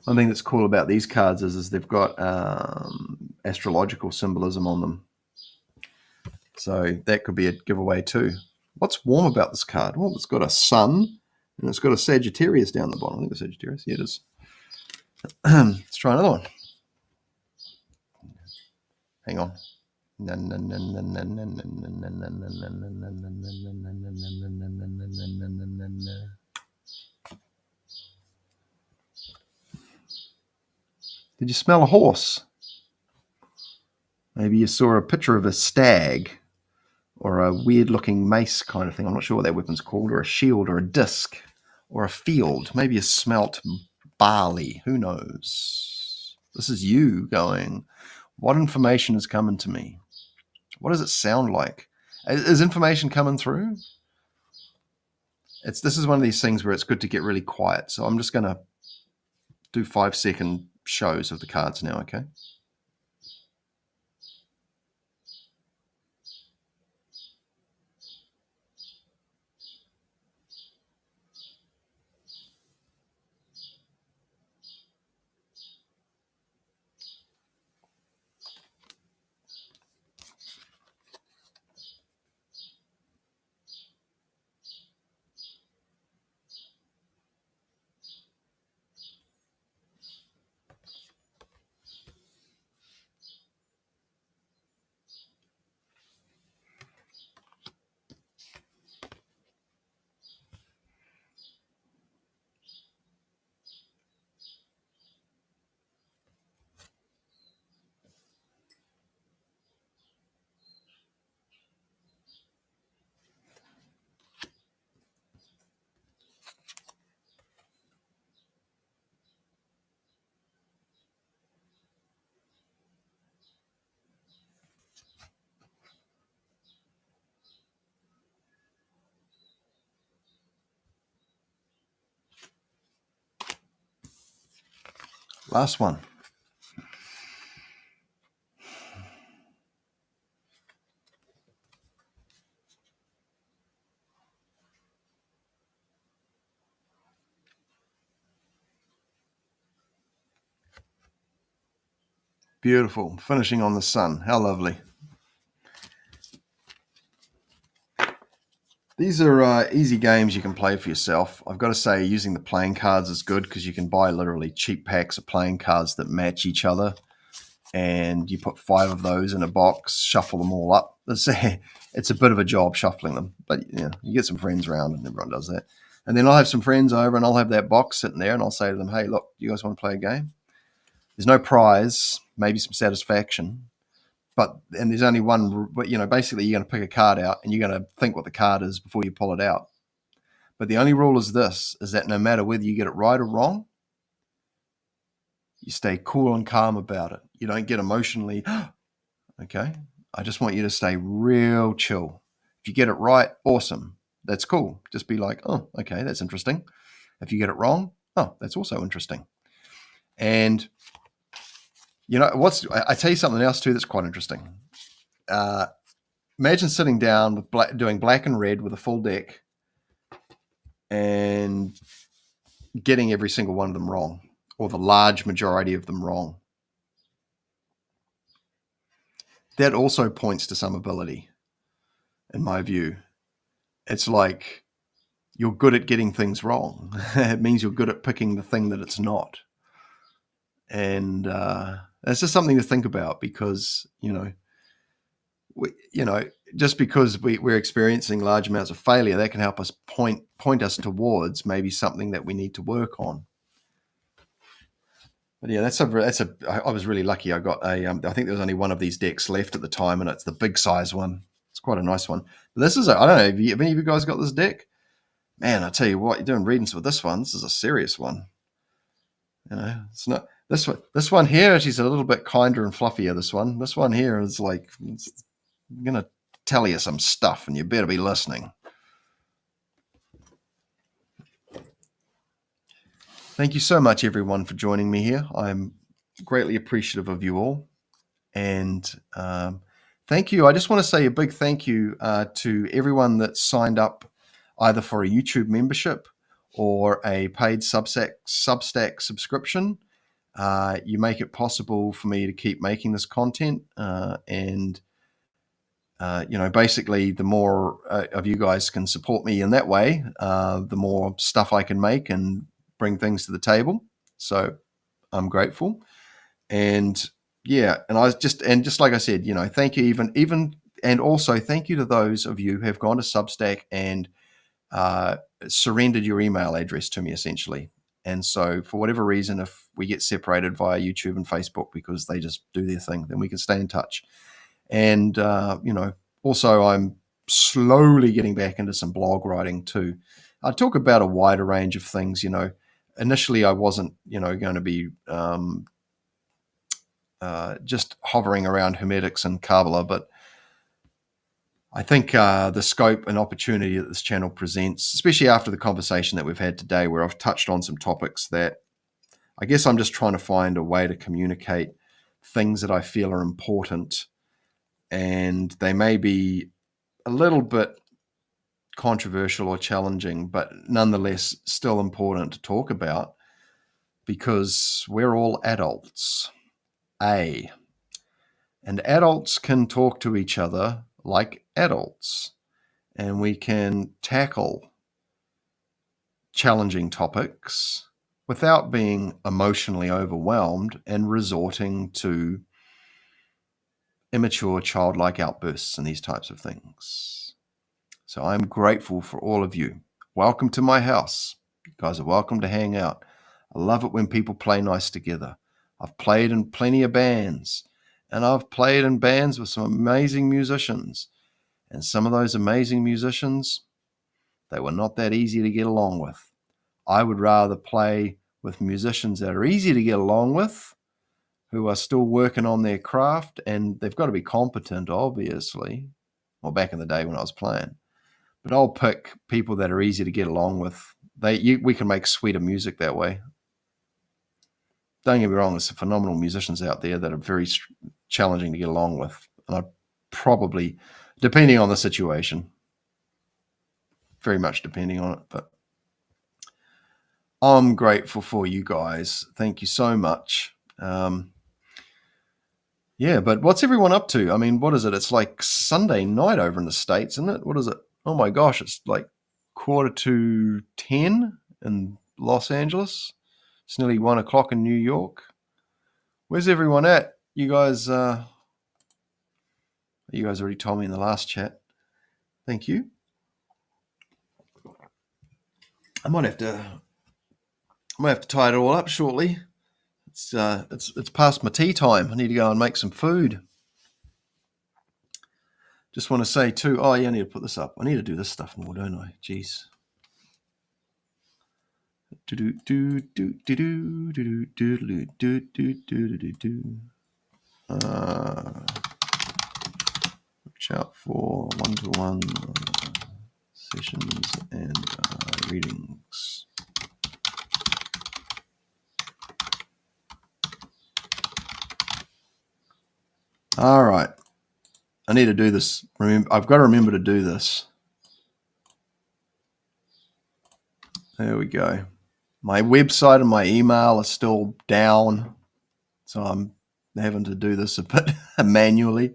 One thing that's cool about these cards is they've got astrological symbolism on them. So that could be a giveaway too. What's warm about this card? Well, it's got a sun and it's got a Sagittarius down the bottom. I think it's Sagittarius. Yeah, it is. Let's try another one. Hang on. Did you smell a horse? Maybe you saw a picture of a stag or a weird-looking mace kind of thing. I'm not sure what that weapon's called, or a shield, or a disc, or a field. Maybe you smelt barley. Who knows? This is you going, what information is coming to me? What does it sound like? Is information coming through? This is one of these things where it's good to get really quiet. So I'm just going to do 5-second shows of the cards now, okay? Last one. Beautiful. Finishing on the sun. How lovely. These are easy games you can play for yourself. I've got to say, using the playing cards is good because you can buy literally cheap packs of playing cards that match each other. And you put 5 of those in a box, shuffle them all up. It's a bit of a job shuffling them. But you get some friends around and everyone does that. And then I'll have some friends over and I'll have that box sitting there and I'll say to them, hey, look, you guys want to play a game? There's no prize, maybe some satisfaction. And there's only one, basically you're going to pick a card out and you're going to think what the card is before you pull it out. But the only rule is this, is that no matter whether you get it right or wrong, you stay cool and calm about it. You don't get emotionally, okay? I just want you to stay real chill. If you get it right, awesome. That's cool. Just be like, oh, okay, that's interesting. If you get it wrong, oh, that's also interesting. And I tell you something else too that's quite interesting. Imagine sitting down with doing black and red with a full deck and getting every single one of them wrong, or the large majority of them wrong. That also points to some ability, in my view. It's like you're good at getting things wrong. It means you're good at picking the thing that it's not. And it's just something to think about, because, just because we're experiencing large amounts of failure, that can help us point us towards maybe something that we need to work on. But yeah, I was really lucky. I got I think there was only one of these decks left at the time, and it's the big size one. It's quite a nice one. This is I don't know, have any of you guys got this deck? Man, I tell you what, you're doing readings with this one. This is a serious one. It's not this one here. She's a little bit kinder and fluffier. This one here is like, it's gonna tell you some stuff, and you better be listening. Thank you so much, everyone, for joining me here. I'm greatly appreciative of you all. And thank you. I just want to say a big thank you to everyone that signed up either for a YouTube membership or a paid Substack subscription. You make it possible for me to keep making this content. Basically, the more of you guys can support me in that way, the more stuff I can make and bring things to the table. So I'm grateful. And yeah, and just like I said, thank you and also thank you to those of you who have gone to Substack and surrendered your email address to me, essentially. And so for whatever reason, if we get separated via YouTube and Facebook because they just do their thing, then we can stay in touch. And, also I'm slowly getting back into some blog writing too. I talk about a wider range of things. Initially I wasn't, going to be just hovering around Hermetics and Kabbalah, but I think the scope and opportunity that this channel presents, especially after the conversation that we've had today, where I've touched on some topics that I guess I'm just trying to find a way to communicate things that I feel are important, and they may be a little bit controversial or challenging, but nonetheless still important to talk about, because we're all adults. And adults can talk to each other like adults, and we can tackle challenging topics without being emotionally overwhelmed and resorting to immature childlike outbursts and these types of things. So I'm grateful for all of you. Welcome to my house. You guys are welcome to hang out. I love it when people play nice together. I've played in plenty of bands, and I've played in bands with some amazing musicians. And some of those amazing musicians, they were not that easy to get along with. I would rather play with musicians that are easy to get along with, who are still working on their craft, and they've got to be competent, obviously. Well, back in the day when I was playing. But I'll pick people that are easy to get along with. We can make sweeter music that way. Don't get me wrong, there's some phenomenal musicians out there that are very challenging to get along with. And I probably, depending on the situation, very much depending on it, but I'm grateful for you guys. Thank you so much. But what's everyone up to? I mean, what is it? It's like Sunday night over in the States, isn't it? What is it? Oh my gosh, it's like 9:45 in Los Angeles. It's nearly 1:00 in New York. Where's everyone at? You guys already told me in the last chat. Thank you. I might have to tie it all up shortly. It's past my tea time. I need to go and make some food. Just want to say too, I need to put this up. I need to do this stuff more, don't I? Jeez. Watch out for one-to-one sessions and readings. All right. I need to do this. I've got to remember to do this. There we go. My website and my email are still down, so I'm having to do this a bit manually.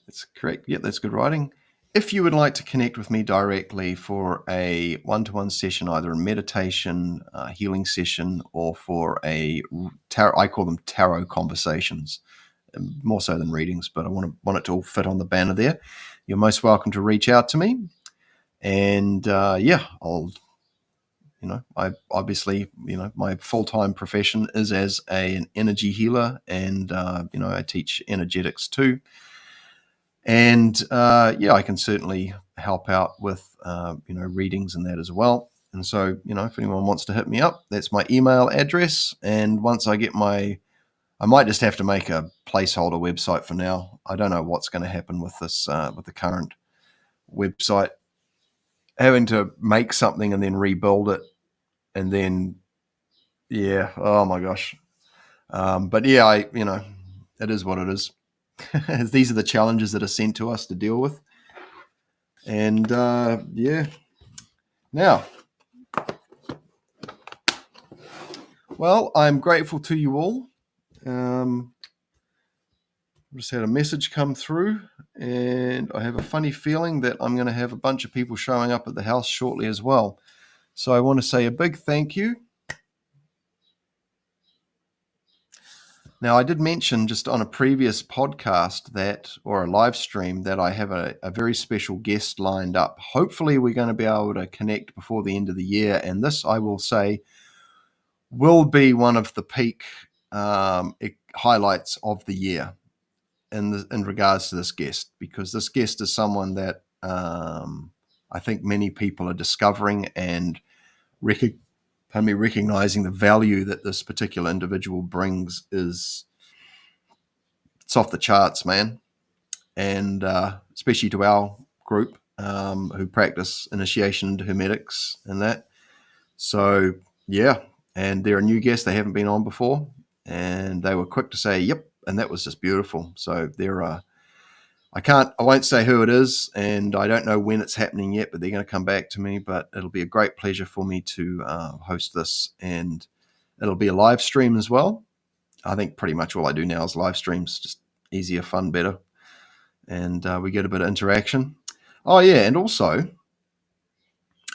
That's correct. Yeah, that's good writing. If you would like to connect with me directly for a one-to-one session, either a meditation, healing session, or for a tarot, I call them tarot conversations, more so than readings, but I want it to all fit on the banner there. You're most welcome to reach out to me. And I'll, I obviously, my full-time profession is as an energy healer, and I teach energetics too. And I can certainly help out with readings and that as well. And so, if anyone wants to hit me up, that's my email address. And once I get I might just have to make a placeholder website for now. I don't know what's going to happen with this, with the current website. Having to make something and then rebuild it, and then, oh my gosh. But yeah, it is what it is. These are the challenges that are sent to us to deal with. And now, well, I'm grateful to you all. Just had a message come through, and I have a funny feeling that I'm going to have a bunch of people showing up at the house shortly as well. So I want to say a big thank you. Now, I did mention just on a previous podcast or a live stream, that I have a very special guest lined up. Hopefully, we're going to be able to connect before the end of the year. And this, I will say, will be one of the peak highlights of the year in regards to this guest, because this guest is someone that I think many people are discovering and recognizing the value that this particular individual brings it's off the charts, man. And especially to our group who practice initiation into Hermetics and that. So, yeah. And they're a new guest. They haven't been on before. And they were quick to say, yep. And that was just beautiful. So they're I won't say who it is, and I don't know when it's happening yet, but they're going to come back to me. But it'll be a great pleasure for me to host this, and it'll be a live stream as well. I think pretty much all I do now is live streams, just easier, fun, better, and we get a bit of interaction. Oh yeah, and also,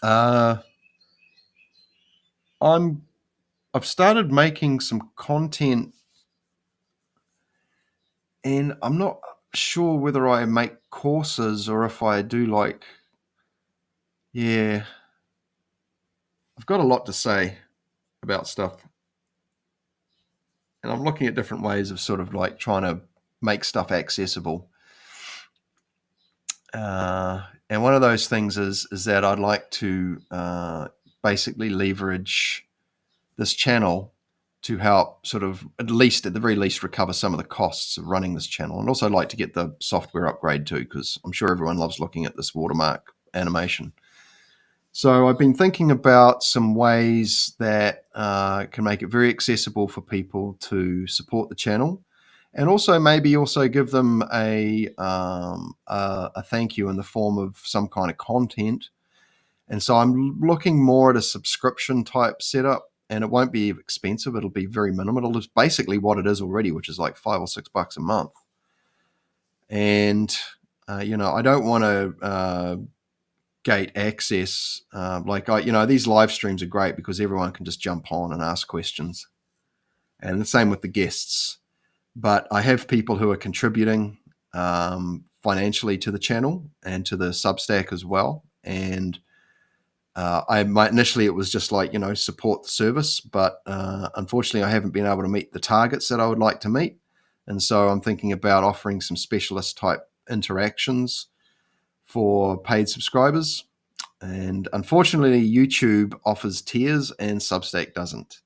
I've started making some content, and I'm not sure whether I make courses or if I do I've got a lot to say about stuff, and I'm looking at different ways of sort of trying to make stuff accessible. And one of those things is that I'd like to basically leverage this channel to help sort of, at the very least, recover some of the costs of running this channel. And also like to get the software upgrade too, because I'm sure everyone loves looking at this watermark animation. So I've been thinking about some ways that can make it very accessible for people to support the channel, and also maybe give them a thank you in the form of some kind of content. And so I'm looking more at a subscription type setup, and it won't be expensive. It'll be very minimal. It's basically what it is already, which is like $5 or $6 a month. And, I don't want to gate access. These live streams are great because everyone can just jump on and ask questions. And the same with the guests. But I have people who are contributing financially to the channel and to the Substack as well. And initially it was just support the service, but unfortunately I haven't been able to meet the targets that I would like to meet. And so I'm thinking about offering some specialist type interactions for paid subscribers. And unfortunately, YouTube offers tiers and Substack doesn't.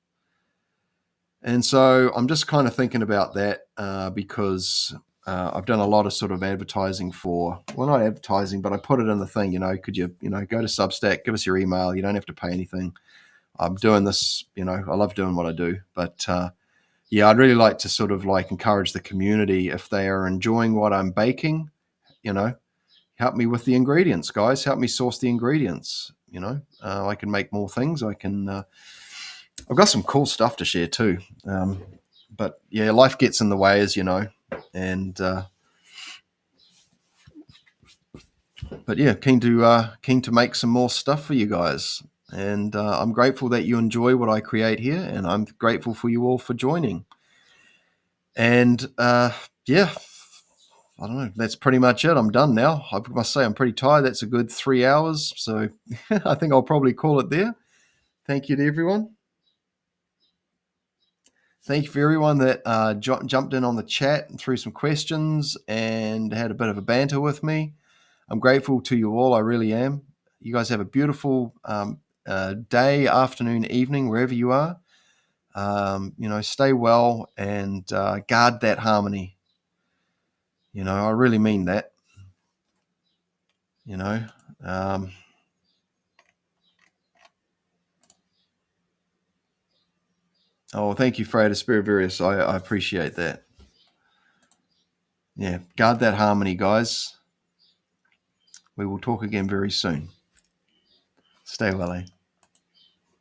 And so I'm just kind of thinking about that because I've done a lot of sort of advertising for, well, not advertising, but I put it in the thing, could you, go to Substack, give us your email. You don't have to pay anything. I'm doing this, I love doing what I do. But yeah, I'd really like to sort of like encourage the community if they are enjoying what I'm baking, help me with the ingredients, guys. Help me source the ingredients. I can make more things. I've got some cool stuff to share too. But yeah, life gets in the way, as you know. And but yeah, keen to make some more stuff for you guys. And I'm grateful that you enjoy what I create here, and I'm grateful for you all for joining. And yeah, I don't know. That's pretty much it. I'm done now. I must say I'm pretty tired. That's a good 3 hours. So I think I'll probably call it there. Thank you to everyone. Thank you for everyone that jumped in on the chat and threw some questions and had a bit of a banter with me. I'm grateful to you all. I really am. You guys have a beautiful day, afternoon, evening, wherever you are. Stay well and guard that harmony. I really mean that. Oh, thank you, Freya Spirit I appreciate that. Yeah, guard that harmony, guys. We will talk again very soon. Stay well, eh?